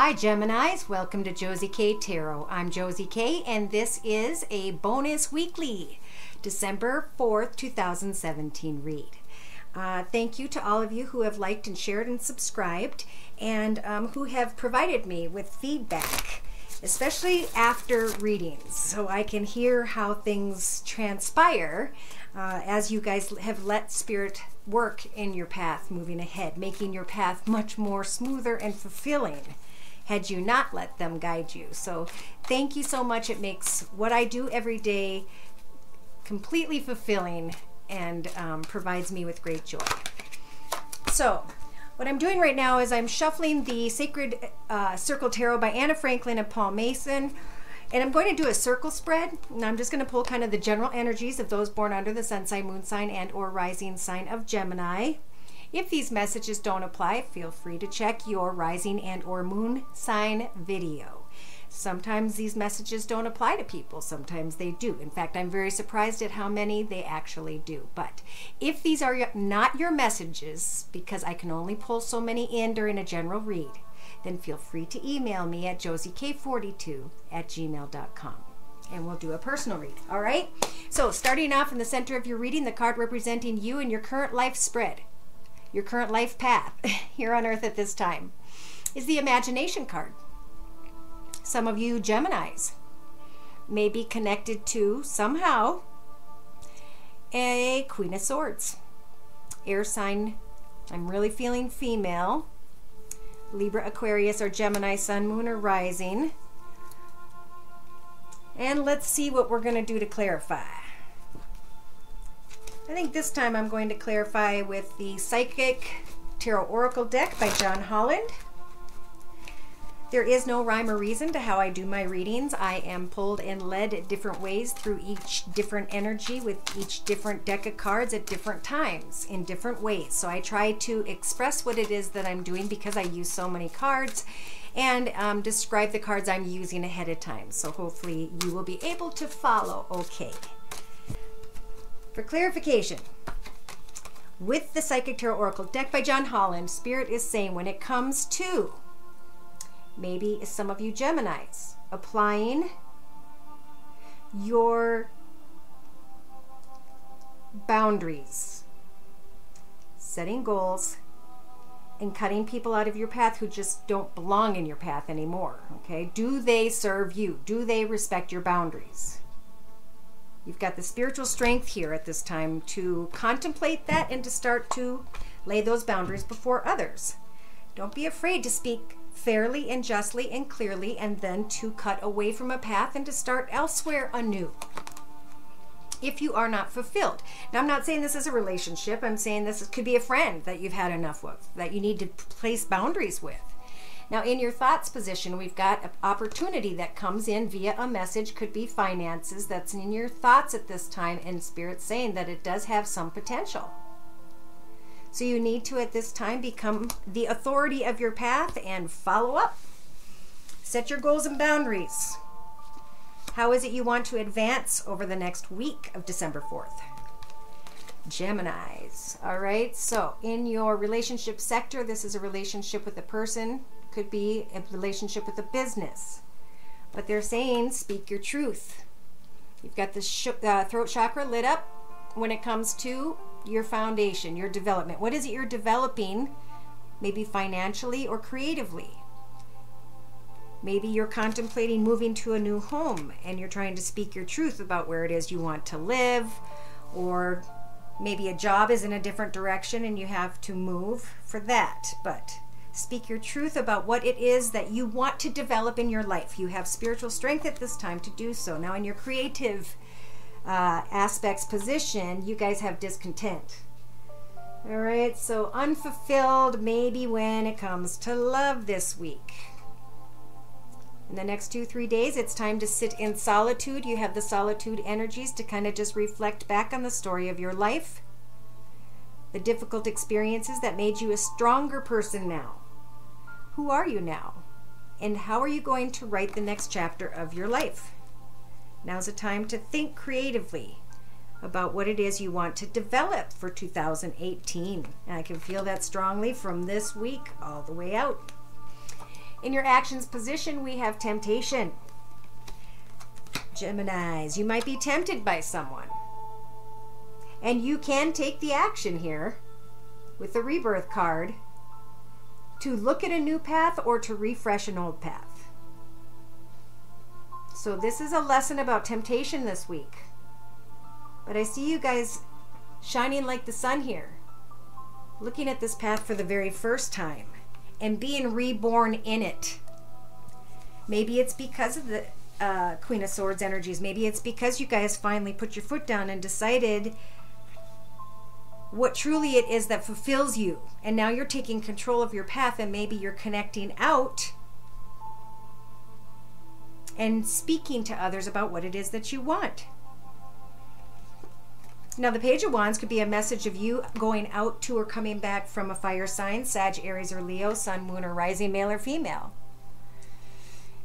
Hi Geminis, welcome to Josie K Tarot. I'm Josie K and this is a bonus weekly December 4th, 2017 read. Thank you to all of you who have liked and shared and subscribed and who have provided me with feedback, especially after readings, so I can hear how things transpire as you guys have let Spirit work in your path moving ahead, making your path much more smoother and fulfilling had you not let them guide you. So thank you so much. It makes what I do every day completely fulfilling and provides me with great joy. So what I'm doing right now is I'm shuffling the Sacred Circle Tarot by Anna Franklin and Paul Mason, and I'm going to do a circle spread, and I'm just going to pull kind of the general energies of those born under the sun sign, moon sign, and or rising sign of Gemini. If these messages don't apply, feel free to check your rising and or moon sign video. Sometimes these messages don't apply to people, sometimes they do. In fact, I'm very surprised at how many they actually do. But if these are not your messages, because I can only pull so many in during a general read, then feel free to email me at josiek42@gmail.com. and we'll do a personal read. All right? So starting off in the center of your reading, the card representing you and your current life spread, your current life path here on earth at this time, is the Imagination card. Some of you Geminis may be connected to, somehow, a Queen of Swords. Air sign, I'm really feeling female. Libra, Aquarius, or Gemini, Sun, Moon, or Rising. And let's see what we're going to do to clarify. I think this time I'm going to clarify with the Psychic Tarot Oracle deck by John Holland. There is no rhyme or reason to how I do my readings. I am pulled and led different ways through each different energy with each different deck of cards at different times in different ways. So I try to express what it is that I'm doing because I use so many cards, and describe the cards I'm using ahead of time. So hopefully you will be able to follow okay. For clarification, with the Psychic Tarot Oracle deck by John Holland, Spirit is saying when it comes to maybe some of you Geminis applying your boundaries, setting goals, and cutting people out of your path who just don't belong in your path anymore. Okay, do they serve you? Do they respect your boundaries? You've got the spiritual strength here at this time to contemplate that and to start to lay those boundaries before others. Don't be afraid to speak fairly and justly and clearly, and then to cut away from a path and to start elsewhere anew if you are not fulfilled. Now, I'm not saying this is a relationship. I'm saying this could be a friend that you've had enough of, that you need to place boundaries with. Now, in your thoughts position, we've got an opportunity that comes in via a message, could be finances, that's in your thoughts at this time, and Spirit's saying that it does have some potential. So you need to, at this time, become the authority of your path and follow up. Set your goals and boundaries. How is it you want to advance over the next week of December 4th? Geminis. All right, so in your relationship sector, this is a relationship with a person, could be a relationship with a business. But they're saying, speak your truth. You've got the throat chakra lit up when it comes to your foundation, your development. What is it you're developing, maybe financially or creatively? Maybe you're contemplating moving to a new home and you're trying to speak your truth about where it is you want to live, or maybe a job is in a different direction and you have to move for that. But speak your truth about what it is that you want to develop in your life. You have spiritual strength at this time to do so. Now, in your creative aspects position, you guys have discontent. All right, so unfulfilled maybe when it comes to love this week. In the next 2-3 days, it's time to sit in solitude. You have the solitude energies to kind of just reflect back on the story of your life, the difficult experiences that made you a stronger person now. Who are you now? And how are you going to write the next chapter of your life? Now's a time to think creatively about what it is you want to develop for 2018. And I can feel that strongly from this week all the way out. In your actions position, we have temptation. Geminis, you might be tempted by someone. And you can take the action here with the rebirth card to look at a new path or to refresh an old path. So this is a lesson about temptation this week. But I see you guys shining like the sun here, looking at this path for the very first time and being reborn in it. Maybe it's because of the Queen of Swords energies. Maybe it's because you guys finally put your foot down and decided what truly it is that fulfills you. And now you're taking control of your path, and maybe you're connecting out and speaking to others about what it is that you want. Now, the Page of Wands could be a message of you going out to or coming back from a fire sign, Sag, Aries, or Leo, Sun, Moon, or Rising, male or female.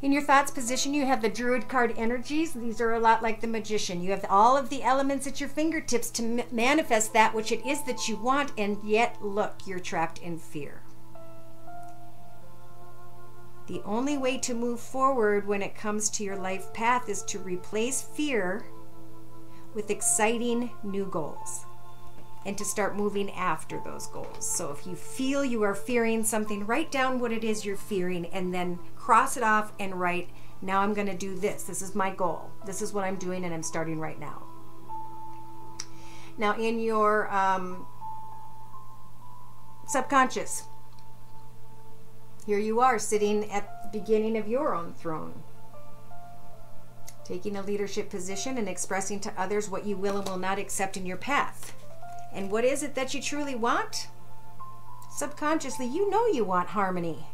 In your thoughts position, you have the Druid card energies. These are a lot like the Magician. You have all of the elements at your fingertips to manifest that which it is that you want, and yet, look, you're trapped in fear. The only way to move forward when it comes to your life path is to replace fear with exciting new goals and to start moving after those goals. So if you feel you are fearing something, write down what it is you're fearing and then cross it off and write, now I'm going to do this. This is my goal. This is what I'm doing, and I'm starting right now. Now in your subconscious, here you are sitting at the beginning of your own throne, taking a leadership position and expressing to others what you will and will not accept in your path. And what is it that you truly want? Subconsciously, you know you want harmony.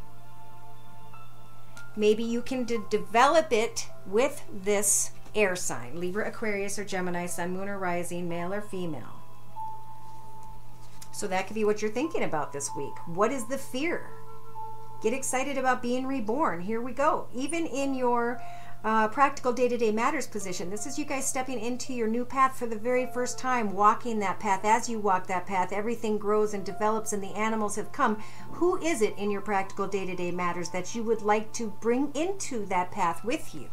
Maybe you can develop it with this air sign, Libra, Aquarius, or Gemini, Sun, Moon, or Rising, male or female. So that could be what you're thinking about this week. What is the fear? Get excited about being reborn. Here we go. Even in your practical day-to-day matters position, this is you guys stepping into your new path for the very first time, walking that path. As you walk that path, everything grows and develops, and the animals have come. Who is it in your practical day-to-day matters that you would like to bring into that path with you?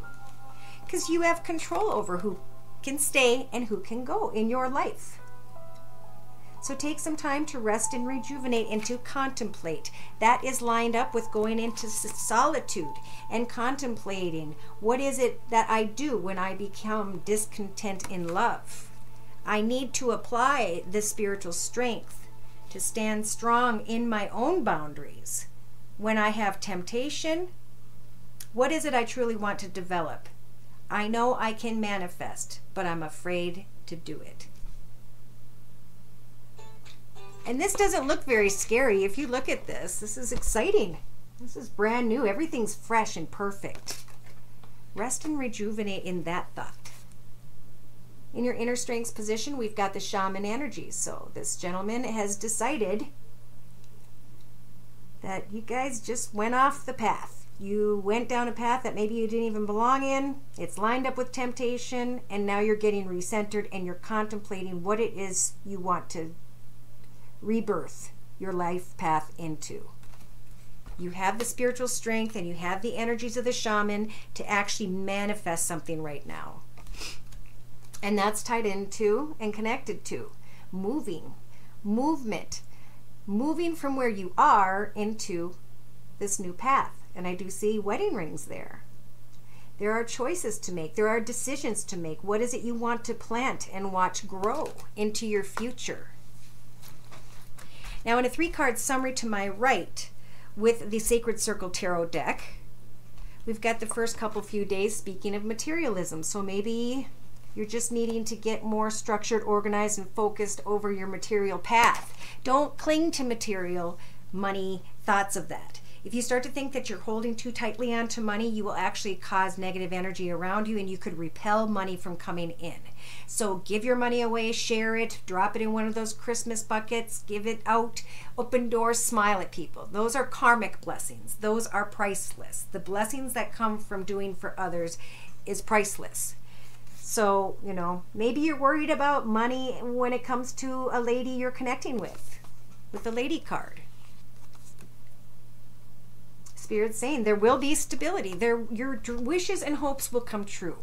Because you have control over who can stay and who can go in your life. So take some time to rest and rejuvenate and to contemplate. That is lined up with going into solitude and contemplating. What is it that I do when I become discontent in love? I need to apply the spiritual strength to stand strong in my own boundaries. When I have temptation, what is it I truly want to develop? I know I can manifest, but I'm afraid to do it. And this doesn't look very scary. If you look at this, this is exciting. This is brand new. Everything's fresh and perfect. Rest and rejuvenate in that thought. In your inner strengths position, we've got the shaman energies. So this gentleman has decided that you guys just went off the path. You went down a path that maybe you didn't even belong in. It's lined up with temptation, and now you're getting recentered and you're contemplating what it is you want to rebirth your life path into. You have the spiritual strength and you have the energies of the shaman to actually manifest something right now. And that's tied into and connected to movement, moving from where you are into this new path. And I do see wedding rings there. There are choices to make. There are decisions to make. What is it you want to plant and watch grow into your future? Now in a 3-card summary to my right with the Sacred Circle Tarot deck, we've got the first few days speaking of materialism. So maybe you're just needing to get more structured, organized, and focused over your material path. Don't cling to material, money, thoughts of that. If you start to think that you're holding too tightly onto money, you will actually cause negative energy around you, and you could repel money from coming in. So give your money away, share it, drop it in one of those Christmas buckets, give it out, open doors, smile at people. Those are karmic blessings. Those are priceless. The blessings that come from doing for others is priceless. So, you know, maybe you're worried about money when it comes to a lady you're connecting with the lady card. Spirit's saying there will be stability. Your wishes and hopes will come true.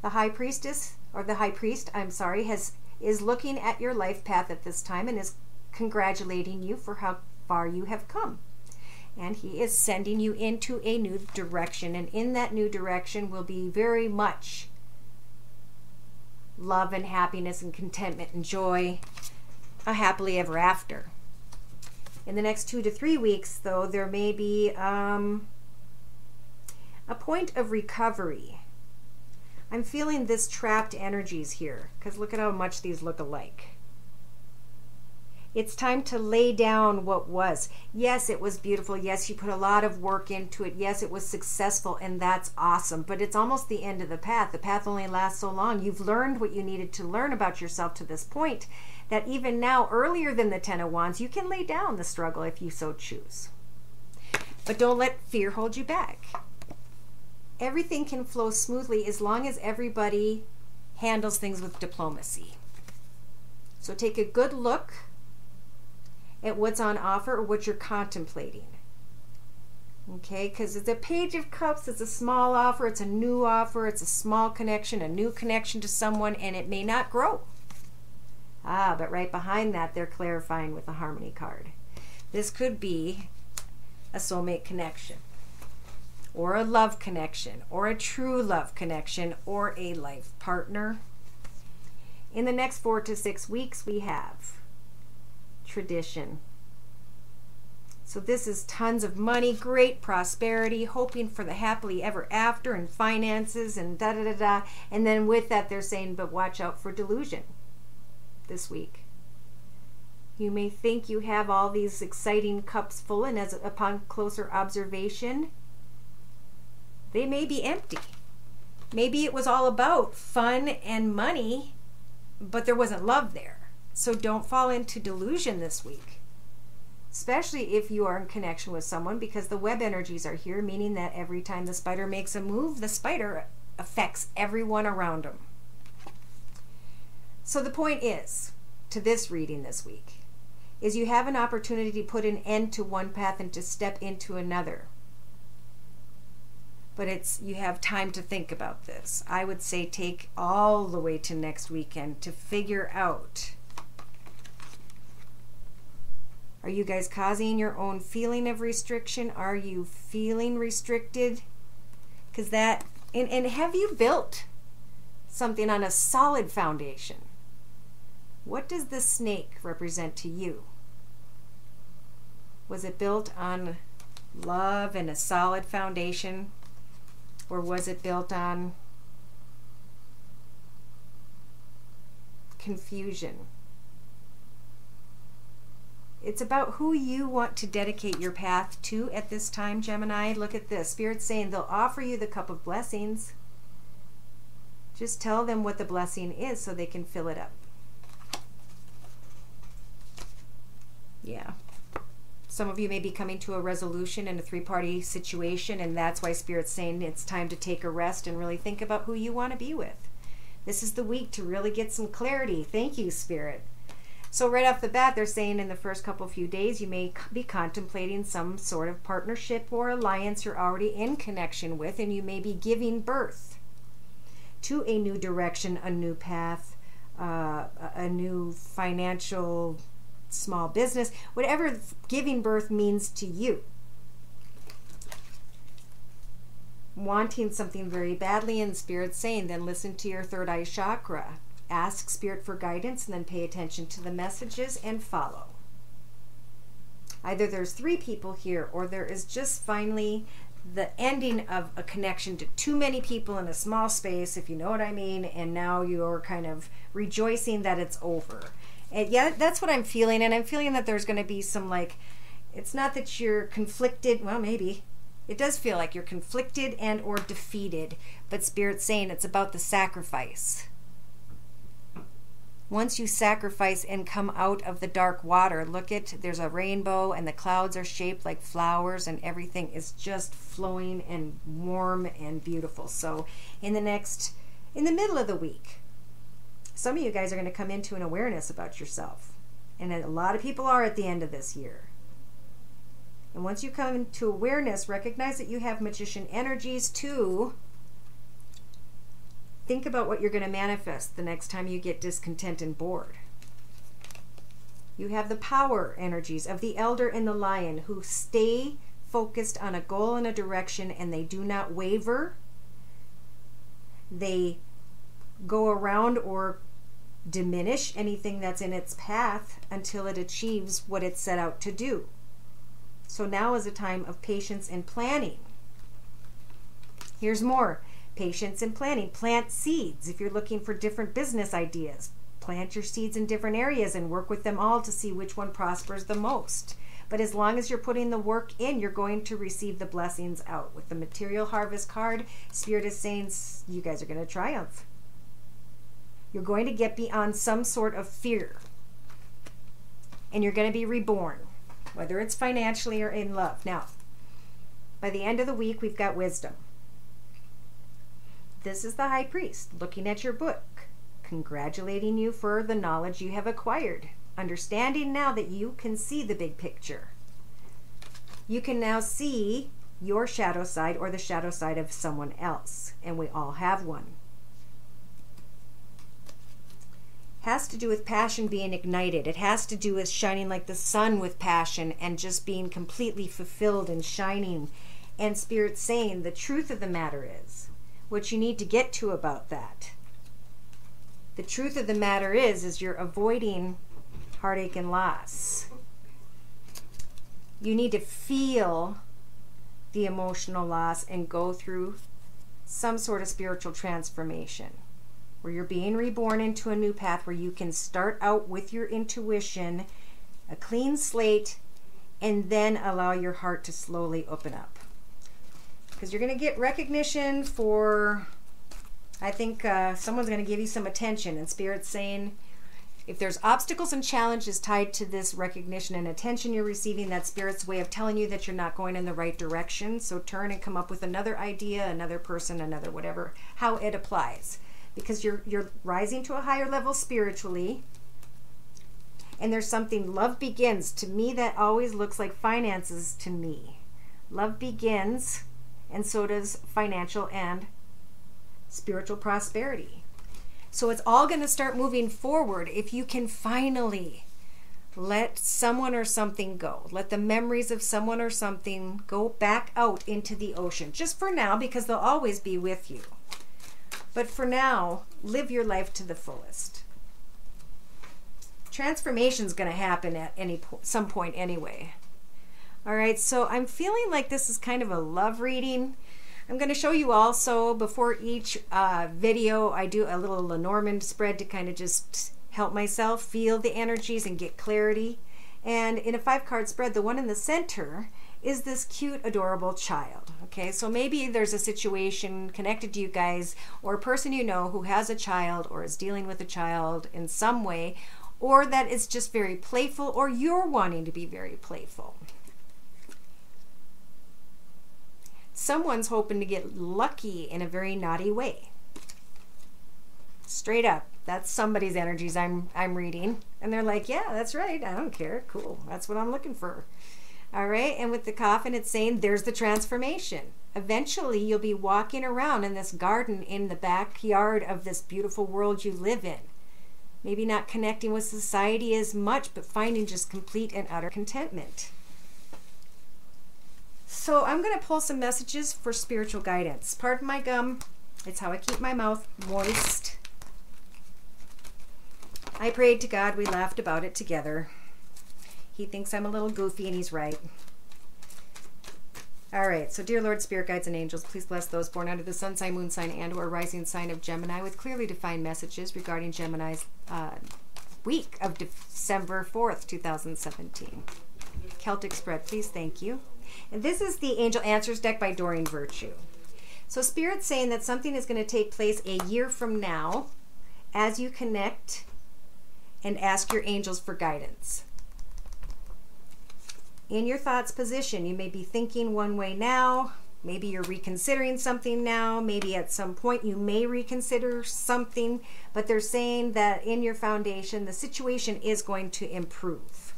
The high priestess, or the high priest, I'm sorry, is looking at your life path at this time and is congratulating you for how far you have come. And he is sending you into a new direction. And in that new direction will be very much love and happiness and contentment and joy, a happily ever after. In the next 2 to 3 weeks, though, there may be a point of recovery. I'm feeling this trapped energies here, because look at how much these look alike. It's time to lay down what was. Yes, it was beautiful. Yes, you put a lot of work into it. Yes, it was successful, and that's awesome. But it's almost the end of the path. The path only lasts so long. You've learned what you needed to learn about yourself to this point, that even now, earlier than the Ten of Wands, you can lay down the struggle if you so choose. But don't let fear hold you back. Everything can flow smoothly as long as everybody handles things with diplomacy. So take a good look at what's on offer or what you're contemplating. Okay, because it's a Page of Cups, it's a small offer, it's a new offer, it's a small connection, a new connection to someone, and it may not grow. But right behind that, they're clarifying with the Harmony card. This could be a soulmate connection, or a love connection, or a true love connection, or a life partner. In the next 4 to 6 weeks, we have tradition. So this is tons of money, great prosperity, hoping for the happily ever after, and finances, and da-da-da-da. And then with that, they're saying, but watch out for delusion this week. You may think you have all these exciting cups full, and as upon closer observation, they may be empty. Maybe it was all about fun and money, but there wasn't love there. So don't fall into delusion this week, especially if you are in connection with someone, because the web energies are here, meaning that every time the spider makes a move, the spider affects everyone around them. So the point is, to this reading this week, is you have an opportunity to put an end to one path and to step into another. But you have time to think about this. I would say take all the way to next weekend to figure out, are you guys causing your own feeling of restriction? Are you feeling restricted? Because that, and have you built something on a solid foundation? What does the snake represent to you? Was it built on love and a solid foundation? Or was it built on confusion? It's about who you want to dedicate your path to at this time, Gemini. Look at this. Spirit's saying they'll offer you the cup of blessings. Just tell them what the blessing is so they can fill it up. Yeah. Some of you may be coming to a resolution in a 3-party situation, and that's why Spirit's saying it's time to take a rest and really think about who you want to be with. This is the week to really get some clarity. Thank you, Spirit. So right off the bat, they're saying in the first few days, you may be contemplating some sort of partnership or alliance you're already in connection with, and you may be giving birth to a new direction, a new path, a new financial small business, whatever giving birth means to you. Wanting something very badly, and Spirit's saying, then listen to your third eye chakra. Ask Spirit for guidance, and then pay attention to the messages and follow. Either there's 3 people here, or there is just finally the ending of a connection to too many people in a small space, if you know what I mean, and now you're kind of rejoicing that it's over. And yeah, that's what I'm feeling, and I'm feeling that there's going to be some, like, it's not that you're conflicted, well, maybe. It does feel like you're conflicted and or defeated, but Spirit's saying it's about the sacrifice. Once you sacrifice and come out of the dark water, look at, there's a rainbow, and the clouds are shaped like flowers, and everything is just flowing and warm and beautiful. So in the middle of the week, some of you guys are going to come into an awareness about yourself. And a lot of people are at the end of this year. And once you come into awareness, recognize that you have magician energies too. Think about what you're going to manifest the next time you get discontent and bored. You have the power energies of the elder and the lion who stay focused on a goal and a direction, and they do not waver. They go around or diminish anything that's in its path until it achieves what it set out to do. So now is a time of patience and planning. Here's more. Patience and planning. Plant seeds. If you're looking for different business ideas, plant your seeds in different areas and work with them all to see which one prospers the most. But as long as you're putting the work in, you're going to receive the blessings out. With the material harvest card, Spirit is saying you guys are going to triumph. You're going to get beyond some sort of fear. And you're going to be reborn, whether it's financially or in love. Now, by the end of the week, we've got wisdom. This is the High Priest looking at your book, congratulating you for the knowledge you have acquired, understanding now that you can see the big picture. You can now see your shadow side or the shadow side of someone else, and we all have one. Has to do with passion being ignited. It has to do with shining like the sun with passion and just being completely fulfilled and shining. And Spirit saying the truth of the matter is, what you need to get to about that. The truth of the matter is you're avoiding heartache and loss. You need to feel the emotional loss and go through some sort of spiritual transformation where you're being reborn into a new path where you can start out with your intuition, a clean slate, and then allow your heart to slowly open up. Because you're going to get recognition for, I think someone's going to give you some attention, and Spirit's saying if there's obstacles and challenges tied to this recognition and attention you're receiving, that's Spirit's way of telling you that you're not going in the right direction. So turn and come up with another idea, another person, another whatever, how it applies. Because you're rising to a higher level spiritually, and there's something, love begins. To me, that always looks like finances to me. Love begins, and so does financial and spiritual prosperity. So it's all going to start moving forward if you can finally let someone or something go. Let the memories of someone or something go back out into the ocean. Just for now, because they'll always be with you. But for now, live your life to the fullest. Transformation is going to happen at some point anyway. All right, so I'm feeling like this is kind of a love reading. I'm going to show you also, before each video, I do a little Lenormand spread to kind of just help myself feel the energies and get clarity. And in a 5-card spread, the one in the center is this cute, adorable child. Okay, so maybe there's a situation connected to you guys or a person you know who has a child or is dealing with a child in some way, or that is just very playful, or you're wanting to be very playful. Someone's hoping to get lucky in a very naughty way. Straight up, that's somebody's energies I'm reading. And they're like, yeah, that's right, I don't care, cool, that's what I'm looking for. All right, and with the coffin, it's saying there's the transformation. Eventually, you'll be walking around in this garden in the backyard of this beautiful world you live in. Maybe not connecting with society as much, but finding just complete and utter contentment. So I'm going to pull some messages for spiritual guidance. Pardon my gum. It's how I keep my mouth moist. I prayed to God. We laughed about it together. He thinks I'm a little goofy, and he's right. All right, so dear Lord, Spirit Guides and Angels, please bless those born under the sun sign, moon sign, and or rising sign of Gemini with clearly defined messages regarding Gemini's week of December 4th, 2017. Celtic spread, please, thank you. And this is the Angel Answers deck by Doreen Virtue. So Spirit's saying that something is going to take place a year from now as you connect and ask your angels for guidance. In your thoughts position, you may be thinking one way now, maybe you're reconsidering something now, maybe at some point you may reconsider something, but they're saying that in your foundation, the situation is going to improve.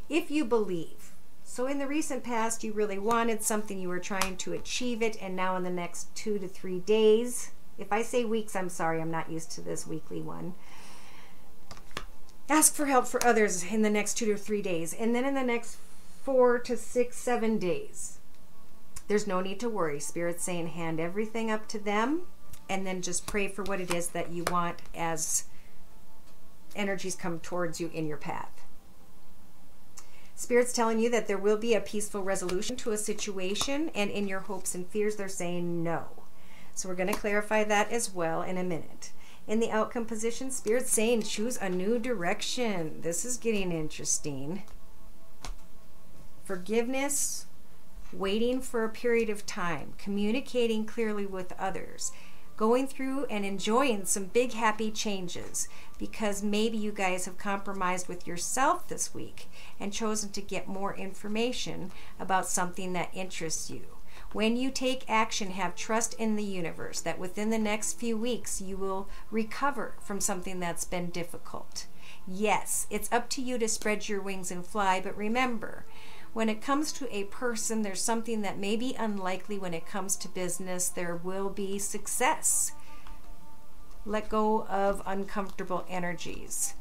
If you believe So in the recent past, you really wanted something, you were trying to achieve it, and now in the next 2 to 3 days, if I say weeks, I'm sorry, I'm not used to this weekly one. Ask for help for others in the next 2 to 3 days, and then in the next 4 to 6, 7 days, there's no need to worry. Spirit's saying hand everything up to them, and then just pray for what it is that you want as energies come towards you in your path. Spirit's telling you that there will be a peaceful resolution to a situation, and in your hopes and fears, they're saying no. So we're going to clarify that as well in a minute. In the outcome position, Spirit's saying choose a new direction. This is getting interesting. Forgiveness, waiting for a period of time, communicating clearly with others, going through and enjoying some big happy changes, because maybe you guys have compromised with yourself this week and chosen to get more information about something that interests you. When you take action, have trust in the universe that within the next few weeks you will recover from something that's been difficult. Yes, it's up to you to spread your wings and fly, but remember, when it comes to a person, there's something that may be unlikely. When it comes to business, there will be success. Let go of uncomfortable energies.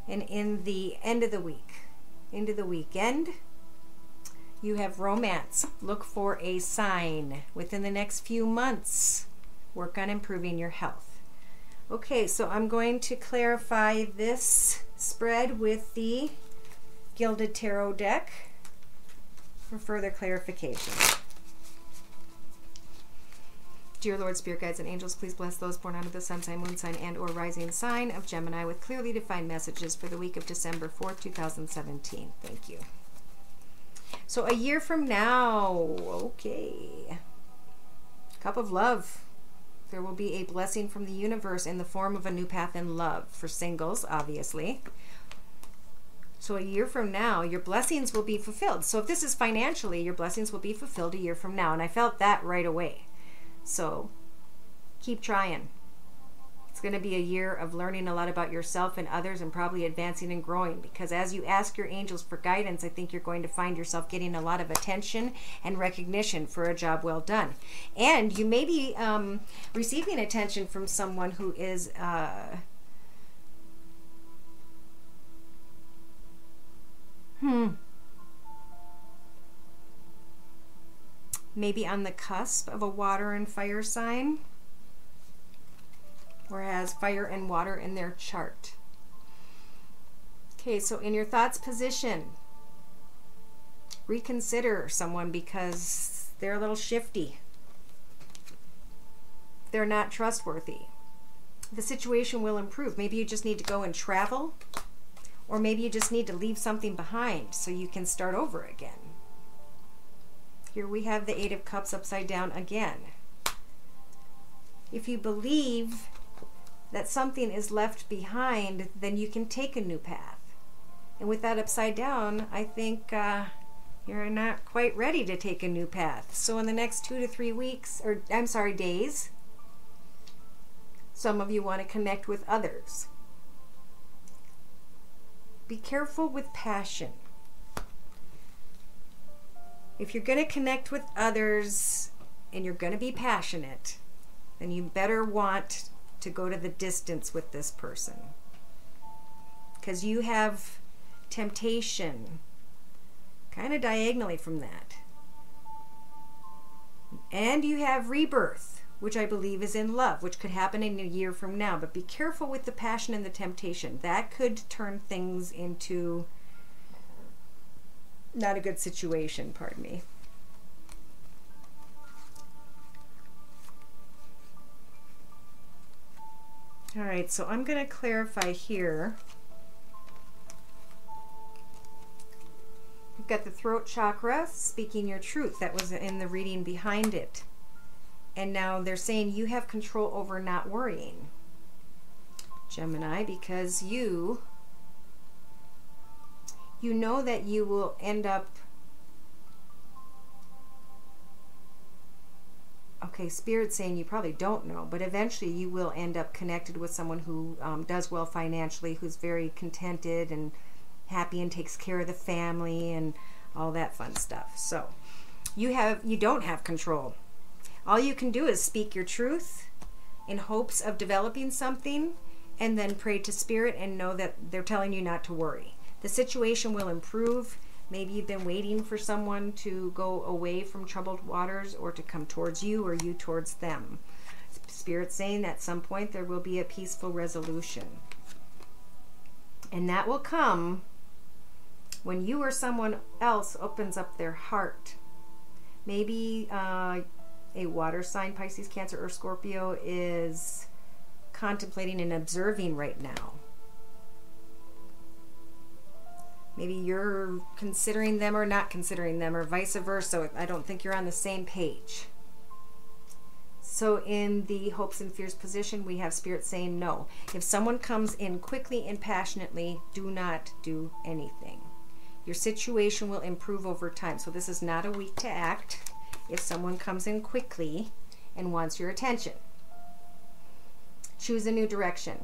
And in the end of the week, into the weekend, you have romance. Look for a sign within the next few months. Work on improving your health. Okay, so I'm going to clarify this spread with the Gilded Tarot deck for further clarification. Dear Lord, Spirit Guides, and Angels, please bless those born out of the sun sign, moon sign, and or rising sign of Gemini with clearly defined messages for the week of December 4th, 2017. Thank you. So a year from now, okay. Cup of Love. There will be a blessing from the universe in the form of a new path in love for singles, obviously. So a year from now, your blessings will be fulfilled. So if this is financially, your blessings will be fulfilled a year from now. And I felt that right away. So keep trying. It's going to be a year of learning a lot about yourself and others, and probably advancing and growing, because as you ask your angels for guidance, I think you're going to find yourself getting a lot of attention and recognition for a job well done. And you may be receiving attention from someone who is maybe on the cusp of a water and fire sign, or has fire and water in their chart. Okay, so in your thoughts position, reconsider someone because they're a little shifty. They're not trustworthy. The situation will improve. Maybe you just need to go and travel, or maybe you just need to leave something behind so you can start over again. Here we have the Eight of Cups upside down again. If you believe that something is left behind, then you can take a new path. And with that upside down, I think you're not quite ready to take a new path. So in the next 2 to 3 weeks, or I'm sorry, days, some of you want to connect with others. Be careful with passion. If you're going to connect with others and you're going to be passionate, then you better want to go to the distance with this person, because you have temptation kind of diagonally from that, and you have rebirth, which I believe is in love, which could happen in a year from now. But be careful with the passion and the temptation. That could turn things into not a good situation, pardon me. All right, so I'm going to clarify here. You've got the throat chakra, speaking your truth. That was in the reading behind it. And now they're saying you have control over not worrying, Gemini, because you know that you will end up, okay, Spirit's saying you probably don't know, but eventually you will end up connected with someone who does well financially, who's very contented and happy and takes care of the family, and all that fun stuff. So you don't have control. All you can do is speak your truth in hopes of developing something, and then pray to Spirit and know that they're telling you not to worry. The situation will improve. Maybe you've been waiting for someone to go away from troubled waters, or to come towards you, or you towards them. Spirit's saying that at some point there will be a peaceful resolution. And that will come when you or someone else opens up their heart. Maybe a water sign, Pisces, Cancer, or Scorpio, is contemplating and observing right now. Maybe you're considering them or not considering them, or vice versa. I don't think you're on the same page. So in the hopes and fears position, we have Spirit saying no. If someone comes in quickly and passionately, do not do anything. Your situation will improve over time. So this is not a week to act if someone comes in quickly and wants your attention. Choose a new direction.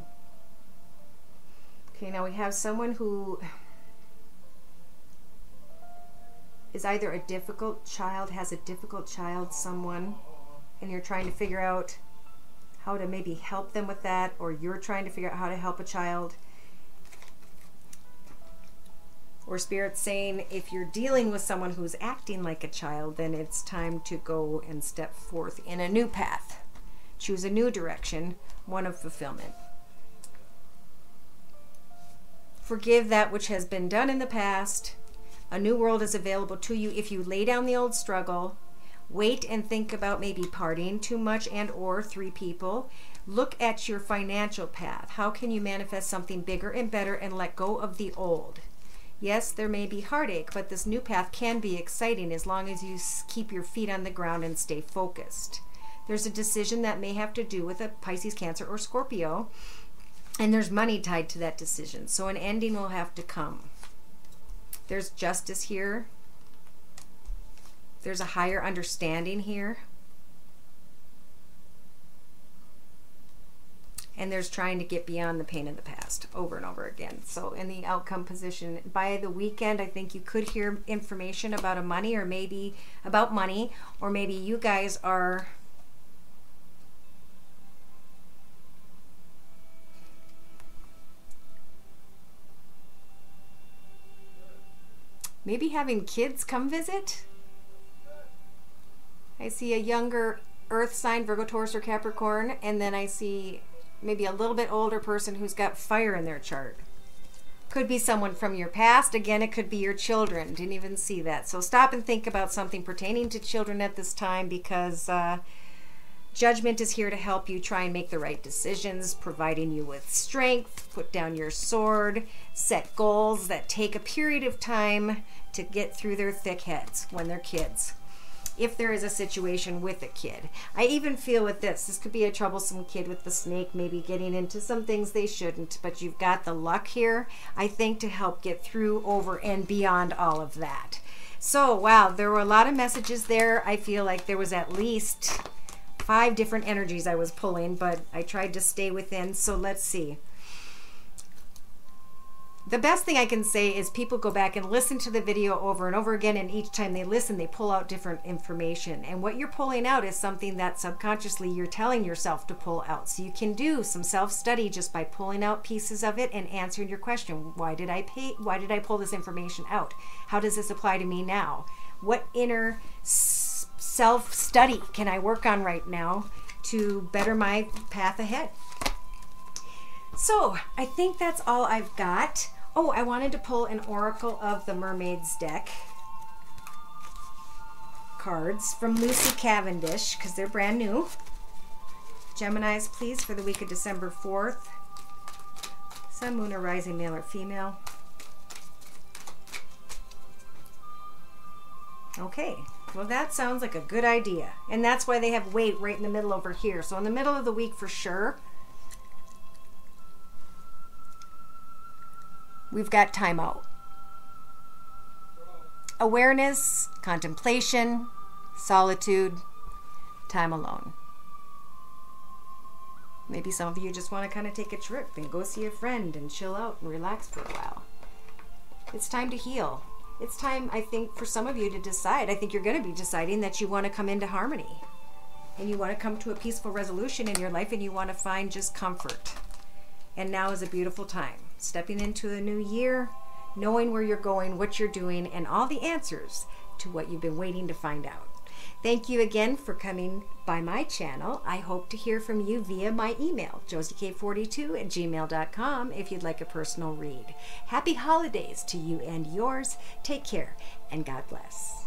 Okay, now we have someone who is either a difficult child, has a difficult child, someone, and you're trying to figure out how to maybe help them with that, or you're trying to figure out how to help a child. Or Spirit's saying if you're dealing with someone who's acting like a child, then it's time to go and step forth in a new path. Choose a new direction, one of fulfillment. Forgive that which has been done in the past. A new world is available to you if you lay down the old struggle. Wait and think about maybe partying too much and or 3 people. Look at your financial path. How can you manifest something bigger and better and let go of the old? Yes, there may be heartache, but this new path can be exciting as long as you keep your feet on the ground and stay focused. There's a decision that may have to do with a Pisces, Cancer, or Scorpio, and there's money tied to that decision. So an ending will have to come. There's justice here. There's a higher understanding here. And there's trying to get beyond the pain of the past over and over again. So in the outcome position, by the weekend, I think you could hear information about a money, or maybe about money, or maybe you guys are maybe having kids come visit. I see a younger earth sign, Virgo, Taurus, or Capricorn, and then I see maybe a little bit older person who's got fire in their chart. Could be someone from your past. Again, it could be your children. Didn't even see that. So stop and think about something pertaining to children at this time, because judgment is here to help you try and make the right decisions, providing you with strength. Put down your sword. Set goals that take a period of time to get through their thick heads when they're kids. If there is a situation with a kid. I even feel with this could be a troublesome kid with the snake, maybe getting into some things they shouldn't, but you've got the luck here, I think, to help get through, over, and beyond all of that. So, wow, there were a lot of messages there. I feel like there was at least 5 different energies I was pulling, but I tried to stay within. So let's see. The best thing I can say is people go back and listen to the video over and over again, and each time they listen, they pull out different information. And what you're pulling out is something that subconsciously you're telling yourself to pull out. So you can do some self-study just by pulling out pieces of it and answering your question. Why did I pull this information out? How does this apply to me now? What inner self-study can I work on right now to better my path ahead? So I think that's all I've got. Oh, I wanted to pull an Oracle of the Mermaids deck cards from Lucy Cavendish, because they're brand new. Geminis, please, for the week of December 4th. Sun, Moon, or Rising, male or female. Okay, well that sounds like a good idea. And that's why they have weight right in the middle over here. So in the middle of the week for sure, we've got time out. Awareness, contemplation, solitude, time alone. Maybe some of you just want to kind of take a trip and go see a friend and chill out and relax for a while. It's time to heal. it's time, I think, for some of you to decide. I think you're going to be deciding that you want to come into harmony and you want to come to a peaceful resolution in your life, and you want to find just comfort. And now is a beautiful time. Stepping into a new year, knowing where you're going, what you're doing, and all the answers to what you've been waiting to find out. Thank you again for coming by my channel. I hope to hear from you via my email, josiek42@gmail.com, if you'd like a personal read. Happy holidays to you and yours. Take care, and God bless.